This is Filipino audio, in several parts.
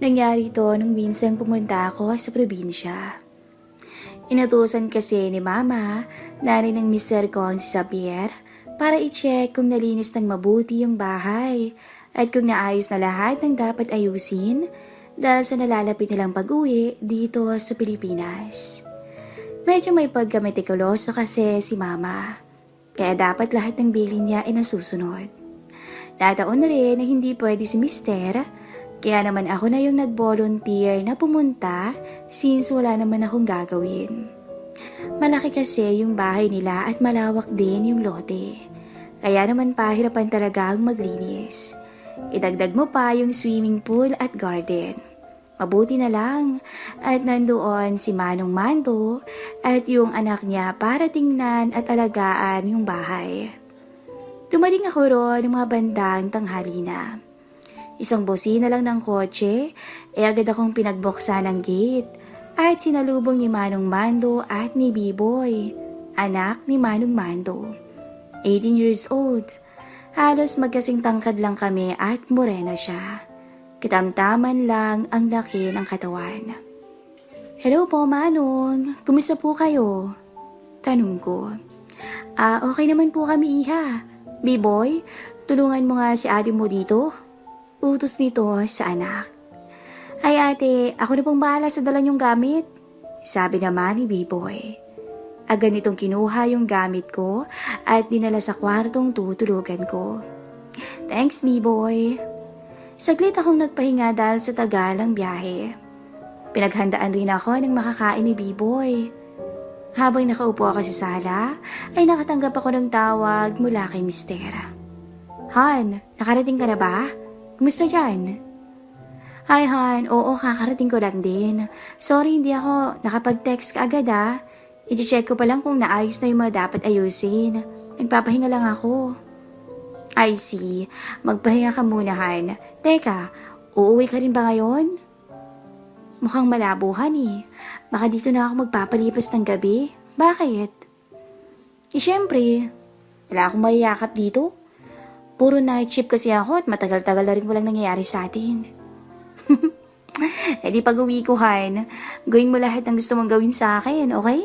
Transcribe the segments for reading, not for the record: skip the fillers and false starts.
Nangyari ito nung minsan pumunta ako sa probinsya. Inutusan kasi ni Mama, nanay ng mister ko ang si Xavier, para i-check kung nalinis ng mabuti yung bahay at kung naayos na lahat ng dapat ayusin dahil sa nalalapit nilang pag-uwi dito sa Pilipinas. Medyo may pagkametikuloso kasi si Mama, kaya dapat lahat ng bilin niya ay nasusunod. Nataon na rin na hindi pwede si mister, kaya naman ako na yung nag-volunteer na pumunta since wala naman akong gagawin. Malaki kasi yung bahay nila at malawak din yung lote. Kaya naman pahirapan talaga ang maglinis. Idagdag mo pa yung swimming pool at garden. Mabuti na lang at nandoon si Manong Mando at yung anak niya para tingnan at alagaan yung bahay. Dumating ako roon ng mga bandang tanghali na. Isang bosina lang ng kotse, agad akong pinagbuksan ng gate at sinalubong ni Manong Mando at ni B-Boy, anak ni Manong Mando. 18 years old. Halos magkasing tangkad lang kami at morena siya. Kitamtaman lang ang laki ng katawan. Hello po, Manong. Kumusta po kayo? Tanong ko. Okay naman po kami, Iha. B-Boy, tulungan mo nga si ate mo dito. Utos nito sa anak. Ay ate, ako na pong bahala sa dala niyong gamit. Sabi naman ni B-Boy. Agad nitong kinuha yung gamit ko at dinala sa kwartong tutulugan ko. Thanks, B-Boy. Saglit akong nagpahinga dahil sa tagal ng biyahe. Pinaghandaan rin ako ng makakain ni B-Boy. Habang nakaupo ako sa sala, ay nakatanggap ako ng tawag mula kay Mister. Han, nakarating ka na ba? Kumusta dyan? Hi Han, oo kakarating ko lang din. Sorry hindi ako nakapag-text ka agad ah. I-check ko pa lang kung naayos na yung mga dapat ayusin. Nagpapahinga lang ako. I see, magpahinga ka muna Han. Teka, uuwi ka rin ba ngayon? Mukhang malabuhan eh. Baka dito na ako magpapalipas ng gabi. Bakit? Siyempre, wala akong mayayakap dito. Puro night shift kasi ako at matagal-tagal na rin walang nangyayari sa atin. Di pag uwi ko, Han, gawin mo lahat ng gusto mong gawin sa akin, okay?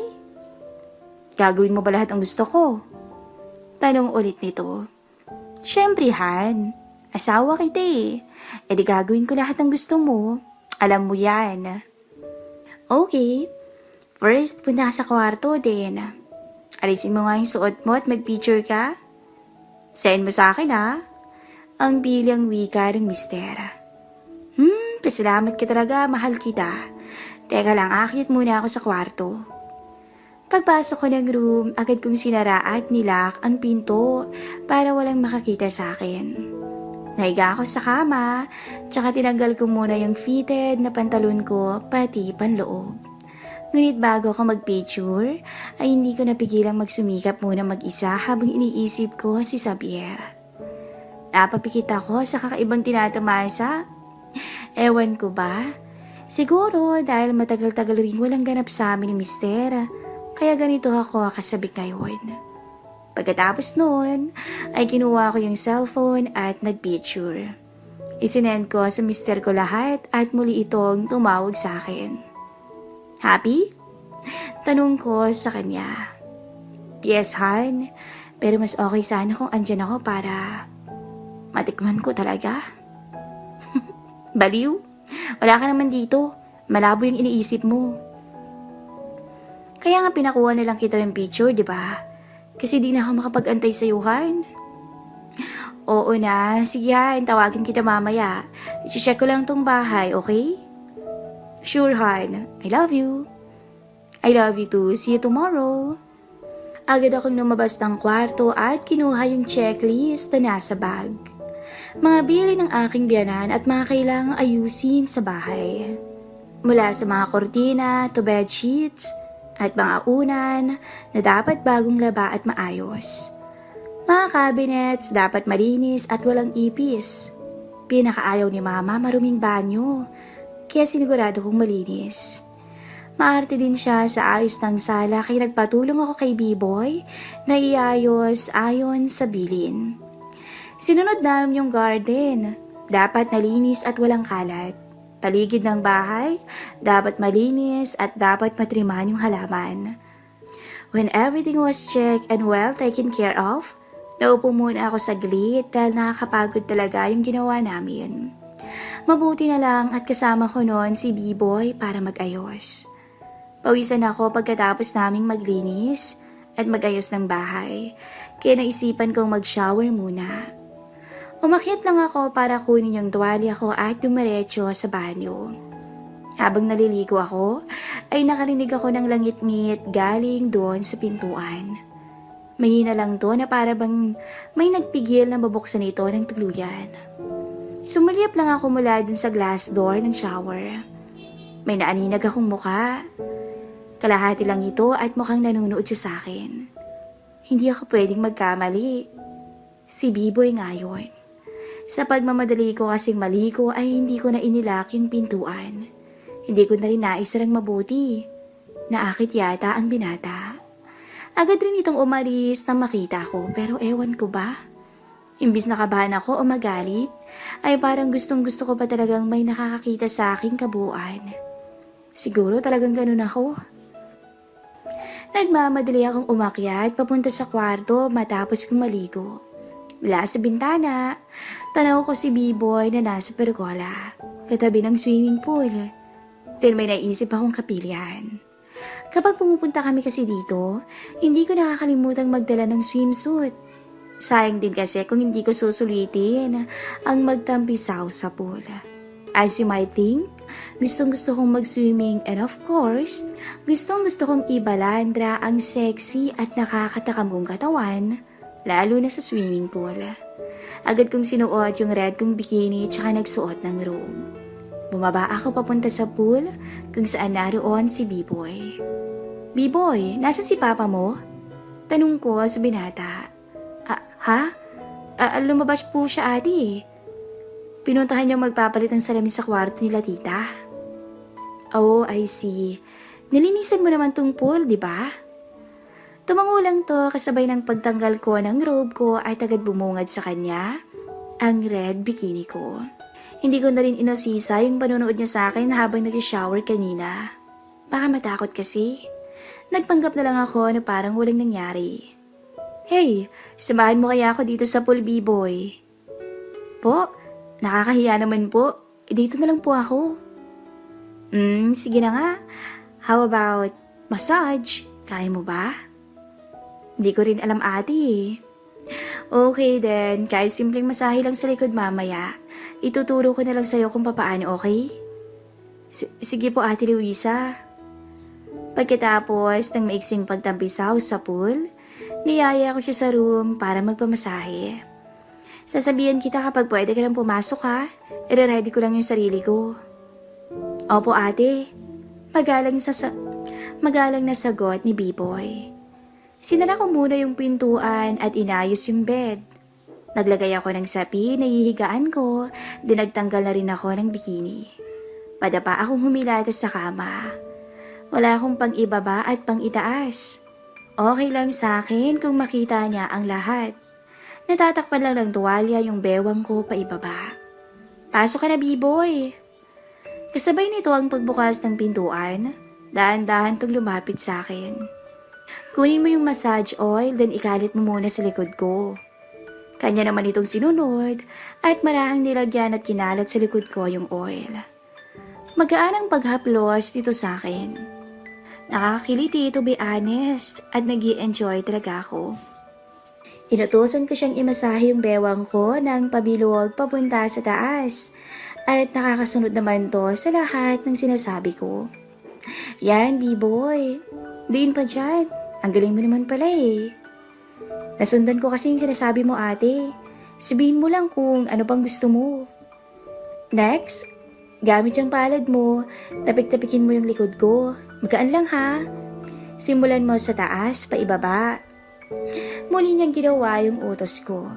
Gagawin mo ba lahat ang gusto ko? Tanong ulit nito. Siyempre, Han. Asawa kita eh. Di gagawin ko lahat ng gusto mo. Alam mo yan. Okay. First, punta ka sa kwarto din. Alisin mo nga yung suot mo at mag-picture ka. Send mo sa akin ha. Ang bilang wika ng mister. Pasalamat ka talaga, mahal kita. Teka lang, akyat muna ako sa kwarto. Pagpasok ko ng room, agad kong sinara at nilak ang pinto para walang makakita sa akin. Nahiga ako sa kama, tsaka tinanggal ko muna yung fitted na pantalon ko pati panloob. Ngunit bago ako mag-picture, ay hindi ko napigilang magsumikap muna mag-isa habang iniisip ko si Xavier. Napapikit ako sa kakaibang tinatamasa. Ewan ko ba? Siguro dahil matagal-tagal rin walang ganap sa amin ni mister, kaya ganito ako kasabik ngayon. Pagkatapos noon, ay kinuha ko yung cellphone at nag-picture. Isinend ko sa mister ko lahat at muli itong tumawag sa akin. Happy? Tanong ko sa kanya. Yes, Han. Pero mas okay sana kung andyan ako para matikman ko talaga. Baliw? Wala ka naman dito. Malabo yung iniisip mo. Kaya nga pinakuha na lang kita ng picture, di ba? Kasi di na ako makapag-antay sa'yo, Han. Oo na. Sige, Han. Tawagin kita mamaya. I-check ko lang tong bahay, okay? Sure, Han. I love you. I love you too. See you tomorrow. Agad akong lumabas ng kwarto at kinuha yung checklist na nasa bag. Mga bili ng aking biyanan at mga kailangang ayusin sa bahay. Mula sa mga kortina to bed sheets at mga unan na dapat bagong laba at maayos. Mga cabinets dapat malinis at walang ipis. Pinakaayaw ni Mama maruming banyo. Kaya sinigurado kong malinis. Maarte din siya sa ayos ng sala kaya nagpatulong ako kay B-Boy na iayos ayon sa bilin. Sinunod namin yung garden. Dapat nalinis at walang kalat. Paligid ng bahay, dapat malinis at dapat matriman yung halaman. When everything was checked and well taken care of, naupo muna ako saglit dahil nakakapagod talaga yung ginawa namin. Mabuti na lang at kasama ko noon si B-Boy para mag-ayos. Pawisan ako pagkatapos naming maglinis at mag-ayos ng bahay, kaya naisipan kong mag-shower muna. Umakyat lang ako para kunin yung tuwalya ko at dumiretso sa banyo. Habang naliligo ako, ay nakarinig ako ng langit-ngit galing doon sa pintuan. Mahina lang to na para bang may nagpigil na mabuksan ito ng tuluyan. Sumulyap lang ako mula dun sa glass door ng shower. May naaninag akong muka. Kalahati lang ito at mukhang nanunood siya sa akin. Hindi ako pwedeng magkamali. Si B-Boy nga yun. Sa pagmamadali ko kasing maligo ay hindi ko na inilak yung pintuan. Hindi ko na rin naisarang mabuti. Naakit yata ang binata. Agad rin itong umalis nang makita ko pero ewan ko ba? Imbis nakabahan ako o magalit, ay parang gustong gusto ko pa talagang may nakakakita sa aking kabuuan. Siguro talagang ganun ako. Nagmamadali akong umakyat papunta sa kwarto matapos kong maligo. Mula sa bintana, tanaw ko si B-Boy na nasa pergola, katabi ng swimming pool. Then may naisip akong kapilian. Kapag pumupunta kami kasi dito, hindi ko nakakalimutang magdala ng swimsuit. Sayang din kasi kung hindi ko susulitin ang magtampisaw sa pool. As you might think, gustong-gusto kong mag-swimming and of course, gustong-gusto kong ibalandra ang sexy at nakakatakam kong katawan, lalo na sa swimming pool. Agad kong sinuot yung red kong bikini tsaka nagsuot ng robe. Bumaba ako papunta sa pool kung saan naroon si B-Boy. B-Boy, nasa si papa mo? Tanong ko sa binata. Ha? Lumabas po siya ate. Pinuntahan niya magpapalit ng salamin sa kwarto nila tita. Oh, I see. Nilinisan mo naman tong pool, di ba? Tumango lang to kasabay ng pagtanggal ko ng robe ko ay agad bumungad sa kanya ang red bikini ko. Hindi ko na rin inosisa yung panonood niya sa akin habang nag-shower kanina. Baka matakot kasi. Nagpanggap na lang ako na parang walang nangyari. Hey, samahan mo kaya ako dito sa pool, B-Boy? Po, nakakahiya naman po. Dito na lang po ako. Sige na nga. How about massage? Kaya mo ba? Hindi ko rin alam ate eh. Okay then, kahit simpleng masahe lang sa likod mamaya, ituturo ko na lang sa'yo kung papaano, okay? Sige po ate Luisa. Pagkatapos ng maiksing pagtampisaw sa pool, niyaya ko siya sa room para magpamasahe. Sasabihan kita kapag pwede ka lang pumasok ha, i-ready ko lang yung sarili ko. Opo ate, magalang na sagot ni B-Boy. Sinara ko muna yung pintuan at inayos yung bed. Naglagay ako ng sapi na hihigaan ko, dinagtanggal na rin ako ng bikini. Padapa akong humilatas sa kama. Wala akong pang-ibaba at pang-itaas. Okay lang sa akin kung makita niya ang lahat. Natatakpan lang ng tuwalya yung bewang ko pa ibaba. Pasok ka na B-Boy. Kasabay nito ang pagbukas ng pintuan, dahan-dahan tong lumapit sa akin. Kunin mo yung massage oil, then ikalit mo muna sa likod ko. Kanya naman itong sinunod at marahang nilagyan at kinalat sa likod ko yung oil. Magaan ang paghaplos dito sa akin. Nakakakiliti to be honest at nag-i-enjoy talaga ako. Inutusan ko siyang imasahe yung bewang ko ng pabilog papunta sa taas at nakakasunod naman to sa lahat ng sinasabi ko. Yan, B-Boy. Diin pa dyan. Ang galing mo naman pala eh. Nasundan ko kasi yung sinasabi mo ate. Sabihin mo lang kung ano pang gusto mo. Next, gamit yung palad mo, tapik-tapikin mo yung likod ko. Magaan lang ha. Simulan mo sa taas, paibaba. Muli niyang ginawa yung utos ko.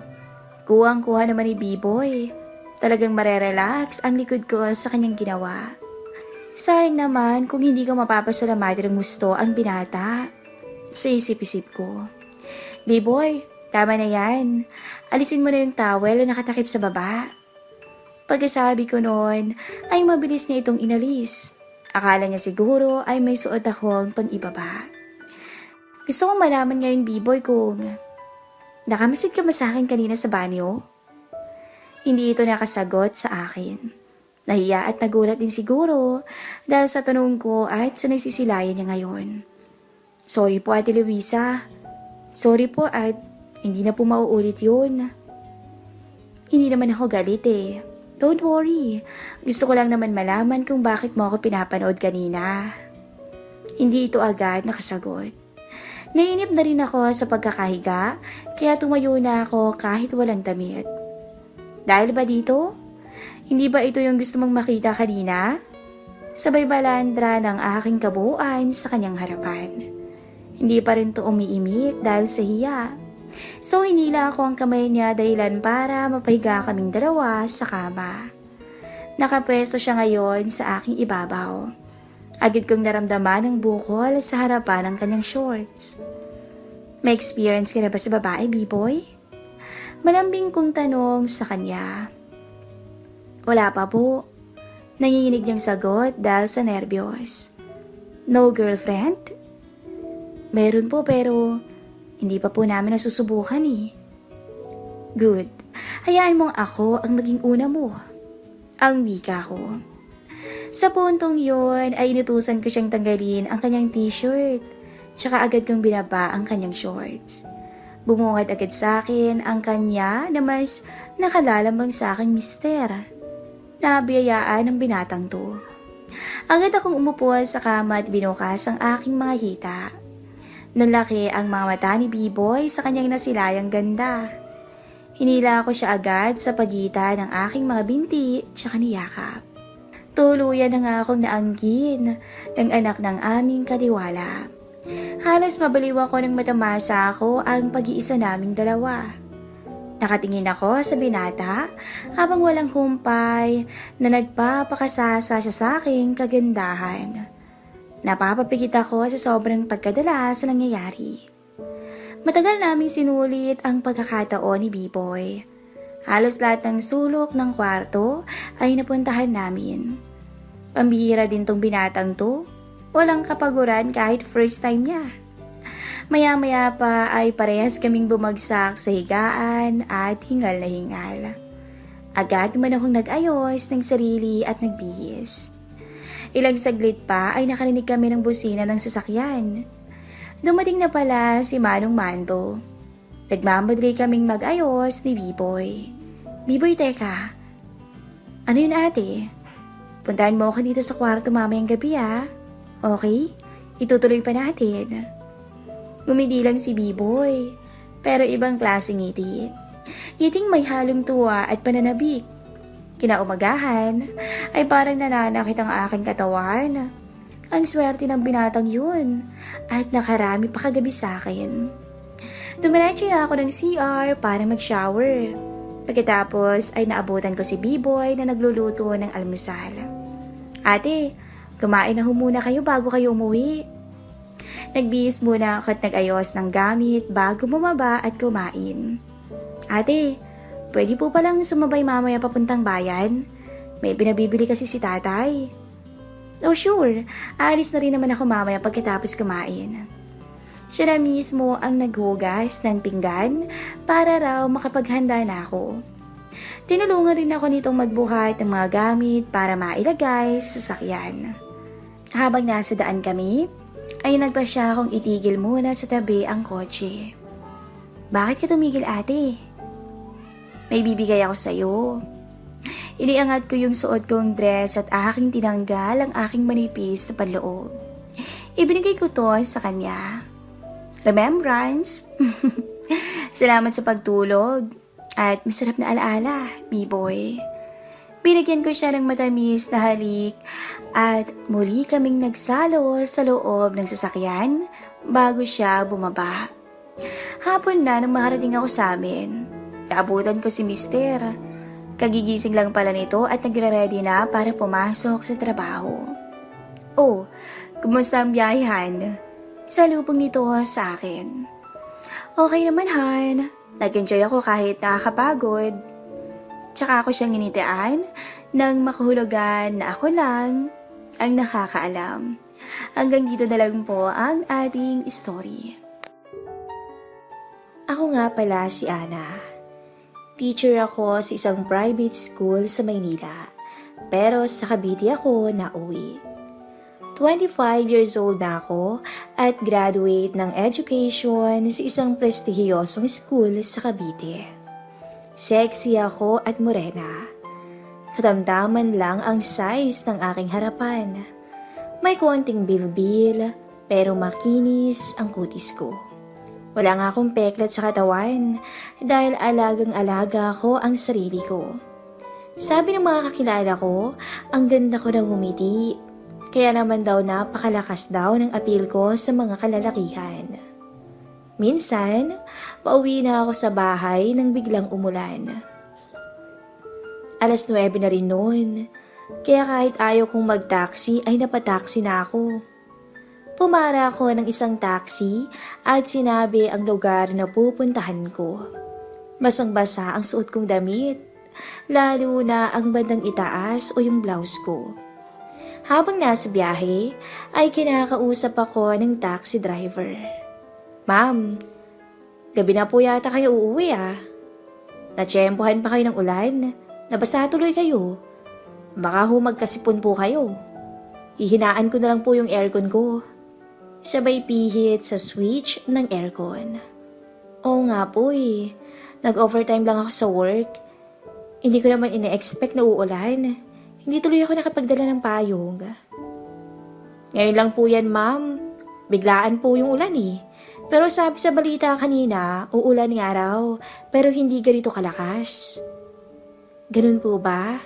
Kuwang-kuha naman ni B-Boy. Talagang marerelax ang likod ko sa kanyang ginawa. Sayang naman kung hindi ko mapapasalamatan ng gusto ang binata. Sa isip-isip ko. B-Boy, tama na yan. Alisin mo na yung towel na nakatakip sa baba. Pagkasabi ko noon ay mabilis niya itong inalis. Akala niya siguro ay may suot akong pang-ibaba. Gusto kong malaman ngayon, B-boy, kung nakamasid ka ba sa akin kanina sa banyo? Hindi ito nakasagot sa akin. Nahiya at nagulat din siguro dahil sa tanong ko at sa nagsisilayan niya ngayon. Sorry po, Ate Luisa. Sorry po at hindi na po mauulit yun. Hindi naman ako galit eh. Don't worry. Gusto ko lang naman malaman kung bakit mo ako pinapanood kanina. Hindi ito agad nakasagot. Nainip na rin ako sa pagkakahiga kaya tumayo na ako kahit walang damit. Dahil ba dito? Hindi ba ito yung gusto mong makita kanina? Sabay balandra ng aking kabuuan sa kanyang harapan. Hindi pa rin to umiimik dahil sa hiya. So hinila ako ang kamay niya dahilan para mapahiga kaming dalawa sa kama. Nakapwesto siya ngayon sa aking ibabaw. Agad kong naramdaman ang bukol sa harapan ng kanyang shorts. May experience ka na ba sa babae, B-boy? Malambing kong tanong sa kanya. Wala pa po. Nanginginig niyang sagot dahil sa nerbiyos. No girlfriend? Meron po pero hindi pa po namin nasusubukan eh. Good. Hayaan mong ako ang maging una mo. Ang wika ko. Sa puntong yon ay inutusan ko siyang tanggalin ang kanyang t-shirt. Tsaka agad kong binaba ang kanyang shorts. Bumungad agad sa akin ang kanya na mas nakalalambang sa aking mister. Nabiyayaan ng binatang to. Agad akong umupo sa kama at binukas ang aking mga hita. Nalaki ang mga mata ni B-boy sa kanyang nasilayang ganda. Hinila ko siya agad sa pagitan ng aking mga binti tsaka niyakap. Tuluyan na nga akong naanggin ng anak ng aming katiwala. Halos mabaliw ako nang matamasa ako ang pag-iisa naming dalawa. Nakatingin ako sa binata habang walang humpay na nagpapakasasa siya sa aking kagandahan. Napapapigit ako sa sobrang pagkadala sa nangyayari. Matagal naming sinulit ang pagkakataon ni B-boy. Halos lahat ng sulok ng kwarto ay napuntahan namin. Pambihira din tong binatang to. Walang kapaguran kahit first time niya. Maya-maya pa ay parehas kaming bumagsak sa higaan at hingal na hingal. Agad naman akong nag-ayos ng sarili at nagbihis. Ilang saglit pa ay nakarinig kami ng busina ng sasakyan. Dumating na pala si Manong Mando. Nagmamadali kaming mag-ayos ni B-boy. B-boy, teka. Ano yun, ate? Puntahan mo ako dito sa kwarto mamayang gabi ah. Okay? Itutuloy pa natin. Ngumiti lang si B-boy, pero ibang klaseng ngiti. Ngiting may halong tuwa at pananabik. Kinaumagahan ay parang nananakit ang aking katawan. Ang swerte ng binatang yun at nakarami pa kagabi sa akin. Dumiretso na ako ng CR para mag-shower. Pagkatapos ay naabutan ko si B-boy na nagluluto ng almusal. Ate, kumain na muna kayo bago kayo umuwi. Nagbihis muna ako at nag-ayos ng gamit bago bumaba at kumain. Ate, pwede po palang sumabay mamaya papuntang bayan? May pinabibili kasi si tatay. Oh sure, aalis na rin naman ako mamaya pagkatapos kumain. Siya na mismo ang naghugas ng pinggan para raw makapaghanda na ako. Tinulungan rin ako nitong magbuhat ng mga gamit para mailagay sa sasakyan. Habang nasa daan kami, ay nagpa siya akong itigil muna sa tabi ang kotse. Bakit ka tumigil, ate? May bibigay ako sa'yo. Iniangat ko yung suot kong dress at aking tinanggal ang aking manipis na panloob. Ibinigay ko to sa kanya. Remembrance? Salamat sa pagtulog at masarap na alaala, B-boy. Binigyan ko siya ng matamis na halik at muli kaming nagsalo sa loob ng sasakyan bago siya bumaba. Hapon na nang makarating ako sa amin. Naabutan ko si Mister. Kagigising lang pala nito at nagre-ready na para pumasok sa trabaho. Oh, kumusta ang biyahehan? Salubong nito sa akin. Okay naman, Han. Nag-enjoy ako kahit nakakapagod. Tsaka ako siyang ginitian ng makahulugan na ako lang ang nakakaalam. Hanggang dito na lang po ang ating story. Ako nga pala si Ana. Teacher ako sa isang private school sa Maynila. Pero sa Cavite ako nauwi. 25 years old na ako at graduate ng education sa isang prestihiyosong school sa Cavite. Sexy ako at morena. Katamtaman lang ang size ng aking harapan. May konting bilbil pero makinis ang kutis ko. Wala nga akong peklat sa katawan dahil alagang-alaga ko ang sarili ko. Sabi ng mga kakilala ko, ang ganda ko daw ngumiti. Kaya naman daw napakalakas daw ng appeal ko sa mga kalalakihan. Minsan, pauwi na ako sa bahay nang biglang umulan. 9:00 na rin noon, kaya kahit ayaw kong mag-taxi ay napataksi na ako. Pumara ako ng isang taxi at sinabi ang lugar na pupuntahan ko. Basang-basa ang suot kong damit, lalo na ang bandang itaas o yung blouse ko. Habang nasa biyahe, ay kinakausap ako ng taxi driver. Ma'am, gabi na po yata kayo uuwi ah. Natsyempohan pa kayo ng ulan, nabasa tuloy kayo. Baka magkasipon po kayo. Ihinaan ko na lang po yung aircon ko. Sabay pihit sa switch ng aircon. Oo nga po eh, nag-overtime lang ako sa work. Hindi ko naman ina-expect na uulan. Hindi tuloy ako nakapagdala ng payong. Ngayon lang po yan, ma'am. Biglaan po yung ulan eh. Pero sabi sa balita kanina, uulan nga raw, pero hindi ganito kalakas. Ganun po ba?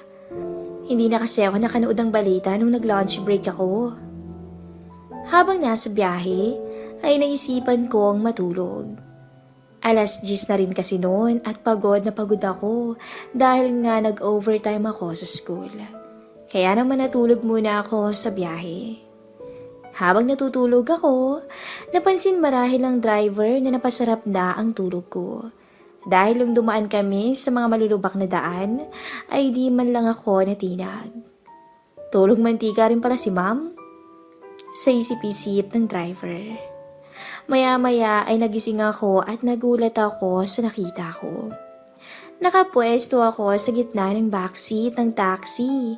Hindi na kasi ako nakanood ng balita nung nag-lunch break ako. Habang nasa biyahe, ay naisipan kong matulog. 10:00 na rin kasi noon at pagod na pagod ako dahil nga nag-overtime ako sa school. Kaya naman natulog muna ako sa biyahe. Habang natutulog ako, napansin marahil ang driver na napasarap na ang tulog ko. Dahil nung dumaan kami sa mga malulubak na daan, ay di man lang ako natinag. Tulog mantika rin pala si ma'am? Sa isip-isip ng driver. Maya-maya ay nagising ako at nagulat ako sa nakita ko. Nakapwesto ako sa gitna ng backseat ng taxi.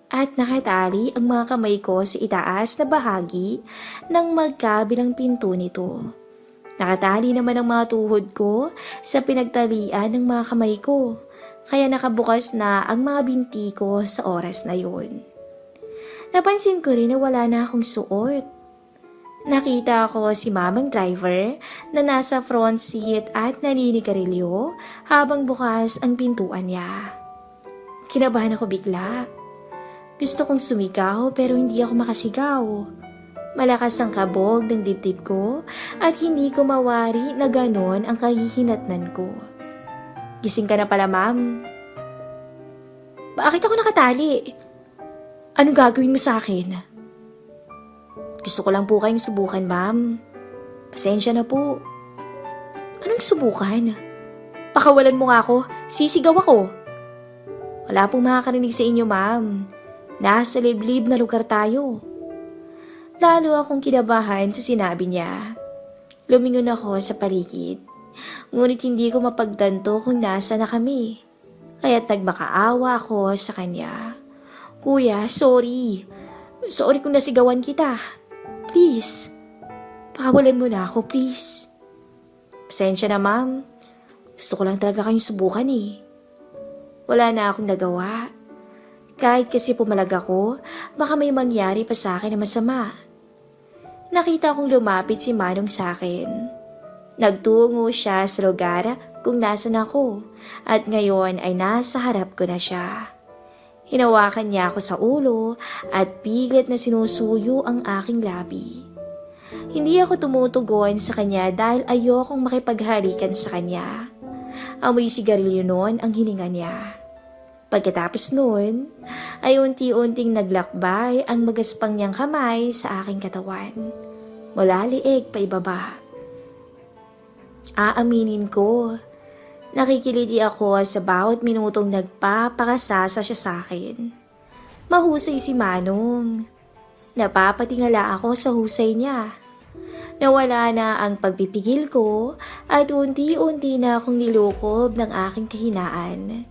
At nakatali ang mga kamay ko sa itaas na bahagi ng magkabilang pinto nito. Nakatali naman ang mga tuhod ko sa pinagtalian ng mga kamay ko, kaya nakabukas na ang mga binti ko sa oras na yun. Napansin ko rin na wala na akong suot. Nakita ko si mamang driver na nasa front seat at naninigarilyo habang bukas ang pintuan niya. Kinabahan ako bigla. Gusto kong sumigaw pero hindi ako makasigaw. Malakas ang kabog ng dibdib ko at hindi ko mawari na ganon ang kahihinatnan ko. Gising ka na pala, ma'am. Bakit ako nakatali? Anong gagawin mo sa akin? Gusto ko lang po kayong subukan, ma'am. Pasensya na po. Anong subukan? Pakawalan mo nga ako, sisigaw ako. Wala pong makakarinig sa inyo, ma'am. Nasa liblib na lugar tayo. Lalo akong kinabahan sa sinabi niya. Lumingon ako sa paligid. Ngunit hindi ko mapagtanto kung nasa na kami. Kaya't nagmakaawa ako sa kanya. Kuya, sorry. Sorry kung nasigawan kita. Please. Pakawalan mo na ako, please. Pasensya na, ma'am. Gusto ko lang talaga kayong subukan eh. Wala na akong nagawa. Kahit kasi pumalag ako, baka may mangyari pa sa akin na masama. Nakita kong lumapit si Manong sa akin. Nagtungo siya sa lugar kung nasan ako at ngayon ay nasa harap ko na siya. Hinawakan niya ako sa ulo at pilit na sinusuyo ang aking labi. Hindi ako tumutugon sa kanya dahil ayokong makipaghalikan sa kanya. Amoy sigarilyo noon ang hininga niya. Pagkatapos noon, ay unti-unting naglakbay ang magaspang niyang kamay sa aking katawan. Mula liig pa ibaba. Aaminin ko, Nakikiliti ako sa bawat minutong nagpapakasasa siya sa akin. Mahusay si Manong. Napapatingala ako sa husay niya. Nawala na ang pagpipigil ko at unti-unti na akong nilukob ng aking kahinaan.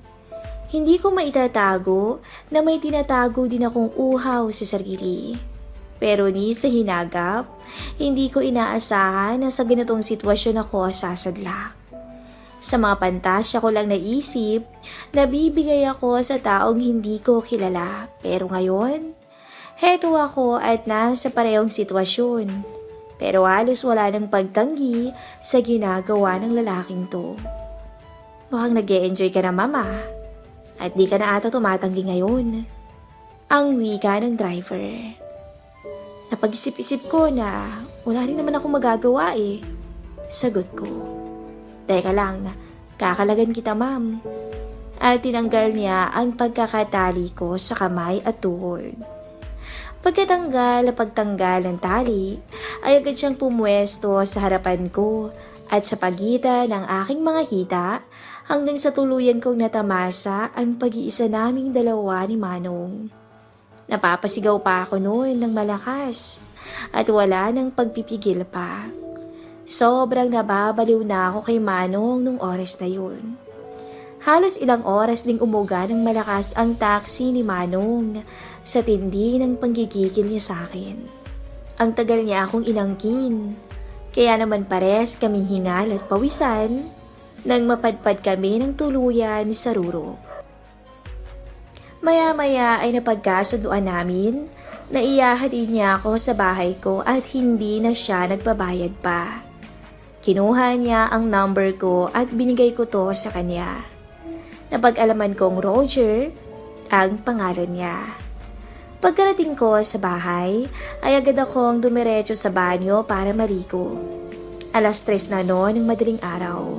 Hindi ko maitatago na may tinatago din akong uhaw sa sarili. Pero ni sa hinagap, hindi ko inaasahan na sa ganitong sitwasyon ako sasadlak. Sa mga pantasya ko lang naisip, nabibigay ako sa taong hindi ko kilala. Pero ngayon, heto ako at nasa parehong sitwasyon. Pero halos wala ng pagtanggi sa ginagawa ng lalaking to. Mukhang nag-e-enjoy ka na, mama. At di ka na ata tumatanggi ngayon. Ang wika ng driver. Napag-isip-isip ko na wala rin naman akong magagawa eh. Sagot ko. Teka lang, kakalagan kita, ma'am. At tinanggal niya ang pagkakatali ko sa kamay at tuhod. Pagtanggal ng tali, ay agad siyang pumwesto sa harapan ko at sa pagitan ng aking mga hita hanggang sa tuluyan kong natamasa ang pag-iisa naming dalawa ni Manong. Napapasigaw pa ako noon ng malakas at wala nang pagpipigil pa. Sobrang nababaliw na ako kay Manong nung oras na yun. Halos ilang oras ding umuga ng malakas ang taxi ni Manong sa tindi ng panggigigil niya sa akin. Ang tagal niya akong inangkin, kaya naman pares kaming hingal at pawisan nang mapadpad kami ng tuluyan sa Ruro. Maya-maya ay napagkasunduan namin na iyahatid niya ako sa bahay ko at hindi na siya nagbabayad pa. Kinuha niya ang number ko at binigay ko to sa kanya. Napag-alaman kong Roger ang pangalan niya. Pagkarating ko sa bahay, ay agad akong dumiretso sa banyo para maligo. 3:00 na noon ng madaling araw.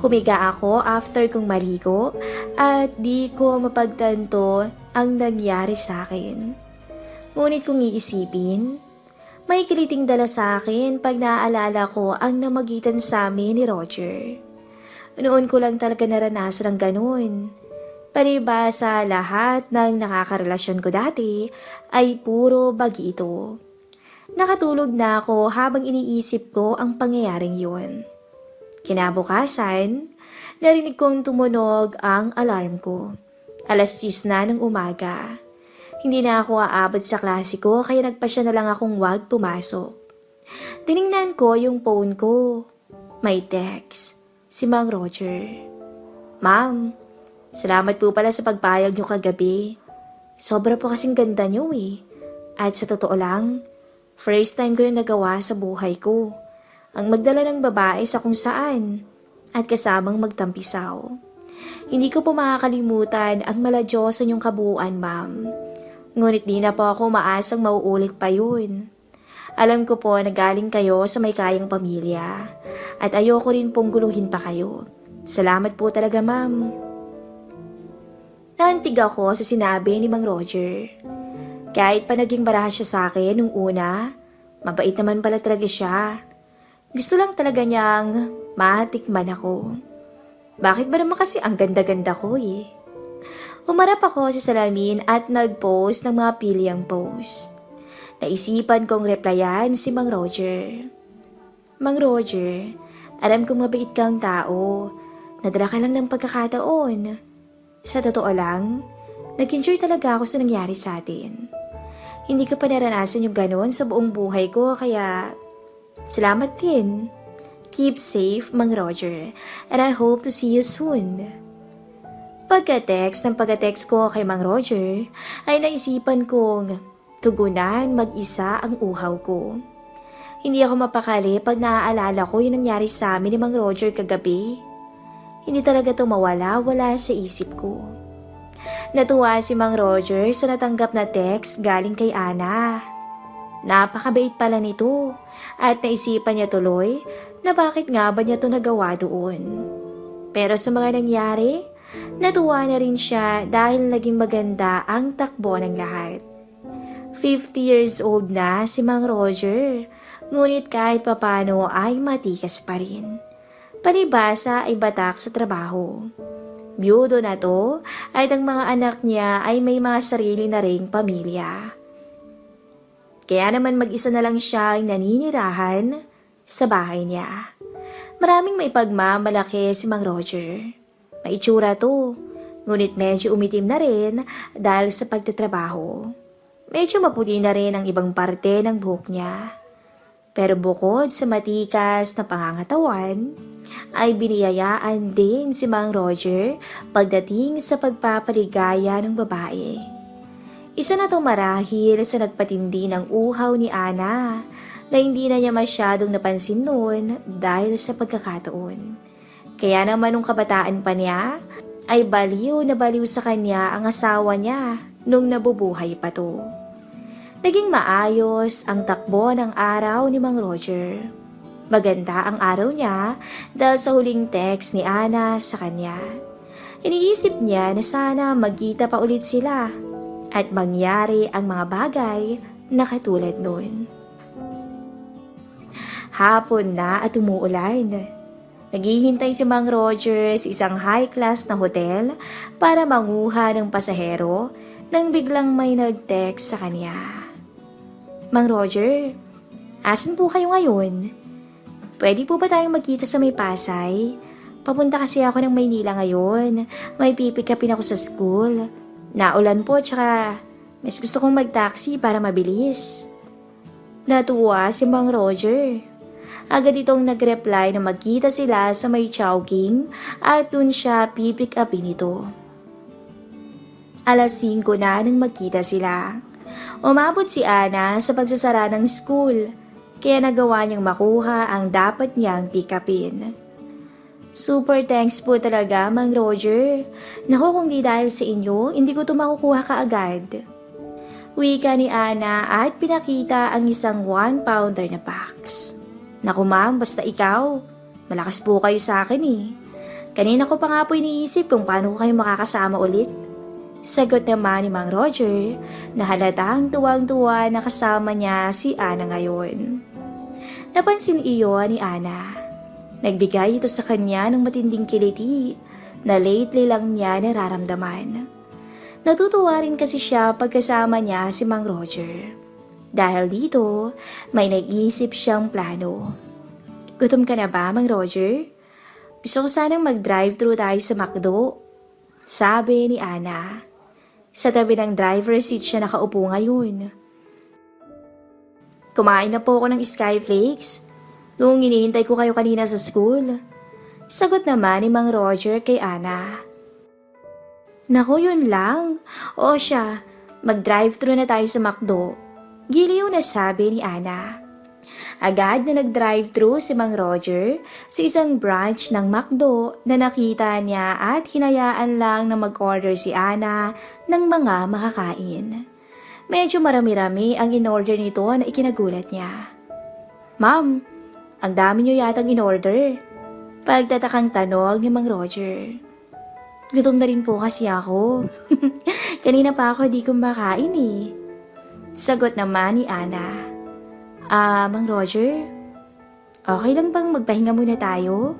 Humiga ako after kong maligo at di ko mapagtanto ang nangyari sa akin. Ngunit kung iisipin, may kiliting dala sa akin pag naaalala ko ang namagitan sa amin ni Roger. Noon ko lang talaga naranasan ang ganun. Palibhasa lahat ng nakakarelasyon ko dati ay puro bagi ito. Nakatulog na ako habang iniisip ko ang pangyayaring yun. Kinabukasan, narinig kong tumunog ang alarm ko. 10:00 na ng umaga. Hindi na ako aabot sa klase ko kaya nagpasya na lang akong wag pumasok. Tiningnan ko yung phone ko. May text. Si Mang Roger. Ma'am, salamat po pala sa pagpayag niyo kagabi. Sobra po kasing ganda niyo eh. At sa totoo lang, first time ko yung nagawa sa buhay ko. Ang magdala ng babae sa kung saan at kasamang magtampisaw. Hindi ko po makakalimutan ang maladyosan yung kabuuan, ma'am. Ngunit di na po ako maasang mauulit pa yun. Alam ko po na galing kayo sa may kayang pamilya at ayoko rin pong guluhin pa kayo. Salamat po talaga, ma'am. Naantig ako sa sinabi ni Mang Roger. Kahit pa naging baraha siya sa akin nung una, mabait naman pala talaga siya. Gusto lang talaga niyang matikman ako. Bakit ba naman kasi ang ganda-ganda ko eh? Umarap ako sa salamin at nag-post ng mga pilyang post. Naisipan kong replyan si Mang Roger. Mang Roger, alam kong mabait kang tao. Nadala ka lang ng pagkakataon. Sa totoo lang, nag-enjoy talaga ako sa nangyari sa atin. Hindi ko pa naranasan yung ganon sa buong buhay ko kaya salamat din. Keep safe, Mang Roger, and I hope to see you soon. Pagka-text ko kay Mang Roger, ay naisipan kong tugunan mag-isa ang uhaw ko. Hindi ako mapakali pag naaalala ko yung nangyari sa amin ni Mang Roger kagabi. Hindi talaga ito mawala-wala sa isip ko. Natuwa si Mang Roger sa natanggap na text galing kay Ana. Napakabait pala nito at naisipan niya tuloy na bakit nga ba niya ito nagawa doon. Pero sa mga nangyari, natuwa na rin siya dahil naging maganda ang takbo ng lahat. 50 years old na si Mang Roger, ngunit kahit papano ay matikas pa rin. Palibasa ay batak sa trabaho. Biyudo na to at ang mga anak niya ay may mga sarili na ring pamilya. Kaya naman mag-isa na lang siya ang naninirahan sa bahay niya. Maraming may pagmamalaki si Mang Roger. May itsura to, ngunit medyo umitim na rin dahil sa pagtatrabaho. Medyo maputi na rin ang ibang parte ng buhok niya. Pero bukod sa matikas na pangangatawan, ay biniyayaan din si Mang Roger pagdating sa pagpapaligaya ng babae. Isa na to marahil sa nagpatindi ng uhaw ni Ana na hindi na niya masyadong napansin noon dahil sa pagkakataon. Kaya naman nung kabataan pa niya, ay baliw na baliw sa kanya ang asawa niya nung nabubuhay pa to. Naging maayos ang takbo ng araw ni Mang Roger. Maganda ang araw niya dahil sa huling text ni Ana sa kanya. Iniisip niya na sana magkita pa ulit sila at mangyari ang mga bagay na katulad noon. Hapon na at umuulan. Naghihintay si Mang Roger sa isang high-class na hotel para manguha ng pasahero nang biglang may nag-text sa kanya. Mang Roger, asan po kayo ngayon? Pwede po ba tayong magkita sa may Pasay? Papunta kasi ako ng Maynila ngayon. May pipikapin ako sa school. Naulan po, tsaka mas gusto kong mag-taxi para mabilis. Natuwa si Mang Roger. Agad itong nag-reply na magkita sila sa may Chowking at dun siya pipick upin ito. Alas 5 na nang magkita sila. Umabot si Ana sa pagsasara ng school, kaya nagawa niyang makuha ang dapat niyang pick upin. Super thanks po talaga, Mang Roger. Naku, kung di dahil sa inyo, hindi ko ito makukuha kaagad. Wika ni Ana at pinakita ang isang 1-pounder na box. Naku ma'am, basta ikaw. Malakas po kayo sa akin eh. Kanina ko pa nga po iniisip kung paano ko kayo makakasama ulit. Sagot naman ni Mang Roger na halatang tuwang-tuwa na kasama niya si Ana ngayon. Napansin iyon ni Ana. Nagbigay ito sa kanya ng matinding kiliti na lately lang niya nararamdaman. Natutuwa rin kasi siya pagkasama niya si Mang Roger. Dahil dito, may nag-iisip siyang plano. Gutom ka na ba, Mang Roger? Gusto ko sanang mag-drive-thru tayo sa McDo. Sabi ni Ana. Sa tabi ng driver seat siya nakaupo ngayon. Kumain na po ako ng Skyflakes noong hinihintay ko kayo kanina sa school. Sagot naman ni Mang Roger kay Ana. Naku, yun lang. O siya, mag-drive-thru na tayo sa McDo. Giliw na sabi ni Ana. Agad na nag-drive-thru si Mang Roger sa isang branch ng McDo na nakita niya at hinayaan lang na mag-order si Ana ng mga makakain. Medyo marami-rami ang in-order nito na ikinagulat niya. Ma'am, ang dami niyo yatang in-order. Pagtatakang tanong ni Mang Roger. Gutom na rin po kasi ako. Kanina pa ako di kumakain eh. Sagot naman ni Ana. Mang Roger, okay lang bang magpahinga muna tayo?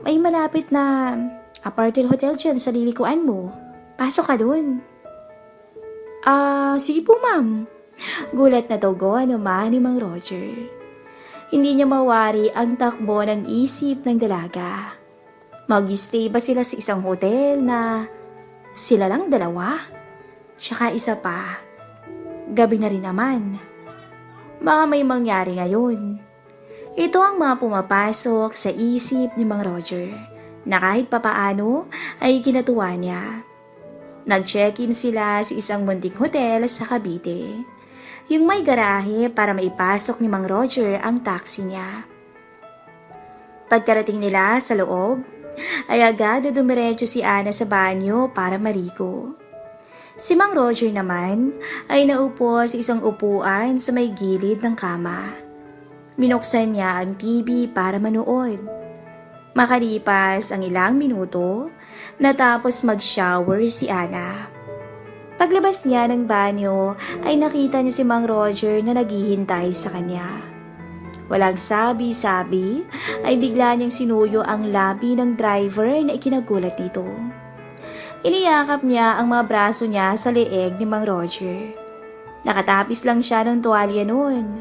May malapit na apartment hotel dyan sa lilikuan mo. Pasok ka dun. Sige po ma'am. Gulat na togo naman ni Mang Roger. Hindi niya mawari ang takbo ng isip ng dalaga. Mag-stay ba sila sa isang hotel na sila lang dalawa? Tsaka isa pa. Gabi na rin naman. Baka may mangyari ngayon. Ito ang mga pumapasok sa isip ni Mang Roger na kahit papaano ay kinatuwa niya. Nag-check-in sila sa isang munting hotel sa Cavite. Yung may garahe para maipasok ni Mang Roger ang taxi niya. Pagkarating nila sa loob, ay agad na dumiretso si Ana sa banyo para maligo. Si Mang Roger naman ay naupo sa isang upuan sa may gilid ng kama. Binuksan niya ang TV para manood. Makalipas ang ilang minuto, natapos mag-shower si Ana. Paglabas niya ng banyo ay nakita niya si Mang Roger na naghihintay sa kanya. Walang sabi-sabi ay bigla niyang sinuyo ang labi ng driver na ikinagulat nito. Iniyakap niya ang mga braso niya sa leeg ni Mang Roger. Nakatapis lang siya ng tuwalya noon.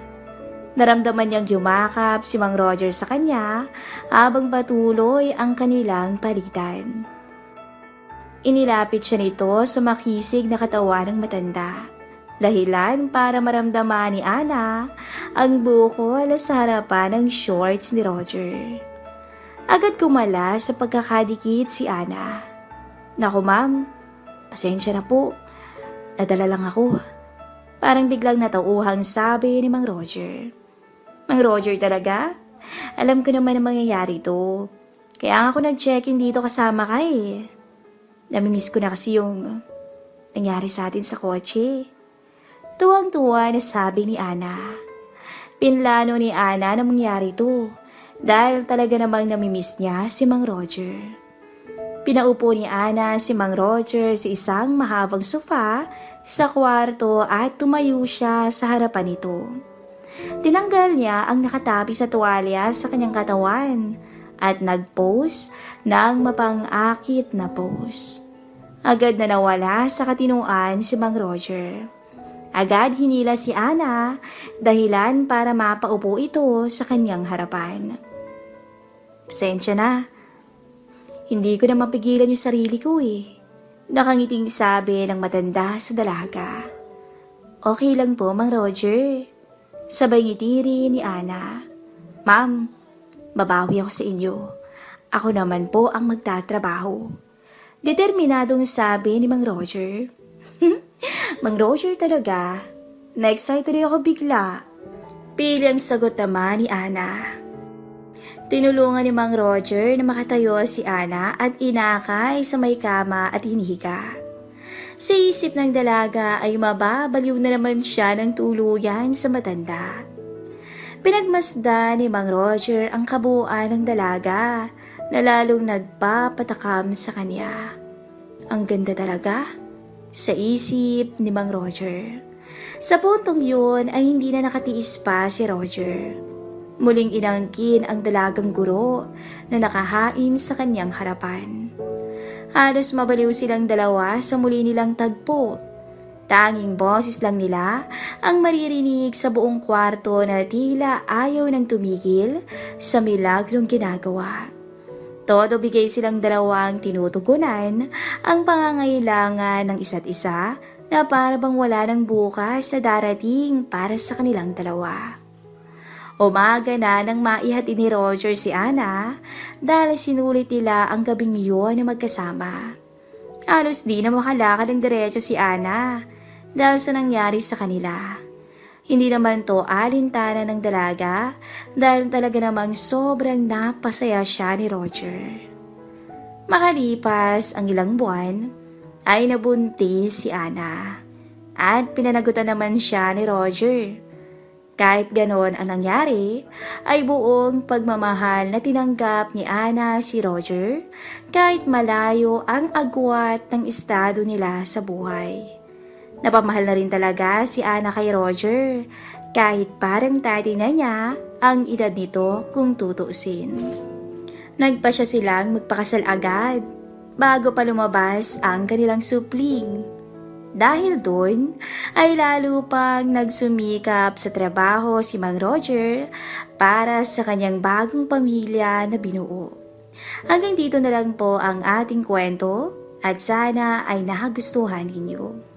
Naramdaman niyang yumakap si Mang Roger sa kanya habang patuloy ang kanilang palitan. Inilapit siya nito sa makisig na katawan ng matanda. Dahilan para maramdaman ni Ana ang bukol sa harapan ng shorts ni Roger. Agad kumala sa pagkakadikit si Ana. "Naku ma'am, pasensya na po. Nadala lang ako." Parang biglang natauhang sabi ni Mang Roger. "Mang Roger talaga? Alam ko naman ang mangyayari to. Kaya nga ako nag-check-in dito kasama ka eh. Namimiss ko na kasi yung nangyari sa atin sa kotse." Tuwang-tuwa na sabi ni Ana. Pinlano ni Ana na mangyari to dahil talaga namang namimiss niya si Mang Roger. Pinaupo ni Ana si Mang Roger sa isang mahabang sofa sa kwarto at tumayo siya sa harapan nito. Tinanggal niya ang nakatapi sa tuwalya sa kanyang katawan at nag-pose ng mapang-akit na pose. Agad na nawala sa katinuan si Mang Roger. Agad hinila si Ana dahilan para mapaupo ito sa kanyang harapan. "Pasensya na. Hindi ko na mapigilan yung sarili ko eh." Nakangiting sabi ng matanda sa dalaga. "Okay lang po, Mang Roger." Sabay ngiti rin ni Ana. "Ma'am, babawi ako sa inyo. Ako naman po ang magtatrabaho." Determinadong sabi ni Mang Roger. "Mang Roger talaga. Na-excite rin ako bigla." Pilang sagot naman ni Ana. Tinulungan ni Mang Roger na makatayo si Ana at inakay sa may kama at hinihiga. Sa isip ng dalaga ay mababaliw na naman siya ng tuluyan sa matanda. Pinagmasdan ni Mang Roger ang kabuuan ng dalaga na lalong nagpapatakam sa kanya. Ang ganda talaga, sa isip ni Mang Roger. Sa puntong yun ay hindi na nakatiis pa si Roger. Muling inangkin ang dalagang guro na nakahain sa kanyang harapan. Halos mabaliw silang dalawa sa muli nilang tagpo. Tanging boses lang nila ang maririnig sa buong kwarto na tila ayaw nang tumigil sa milagrong ginagawa. Todo bigay silang dalawang tinutugunan ang pangangailangan ng isa't isa na para bang wala ng bukas sa darating para sa kanilang dalawa. Umaga na nang maihatid ni Roger si Ana dahil sinulit nila ang gabing yun na magkasama. Halos di na makalakad ng diretso si Ana dahil sa nangyari sa kanila. Hindi naman to alintana ng dalaga dahil talaga namang sobrang napasaya siya ni Roger. Makalipas ang ilang buwan ay nabuntis si Ana at pinanagutan naman siya ni Roger. Kahit ganon ang nangyari, ay buong pagmamahal na tinanggap ni Ana si Roger kahit malayo ang agwat ng estado nila sa buhay. Napamahal na rin talaga si Ana kay Roger kahit parang tati na niya ang edad nito kung tutuusin. Nagpa siya silang magpakasal agad bago pa lumabas ang kanilang supling. Dahil doon ay lalo pang nagsumikap sa trabaho si Mang Roger para sa kanyang bagong pamilya na binuo. Hanggang dito na lang po ang ating kwento at sana ay nagustuhan ninyo.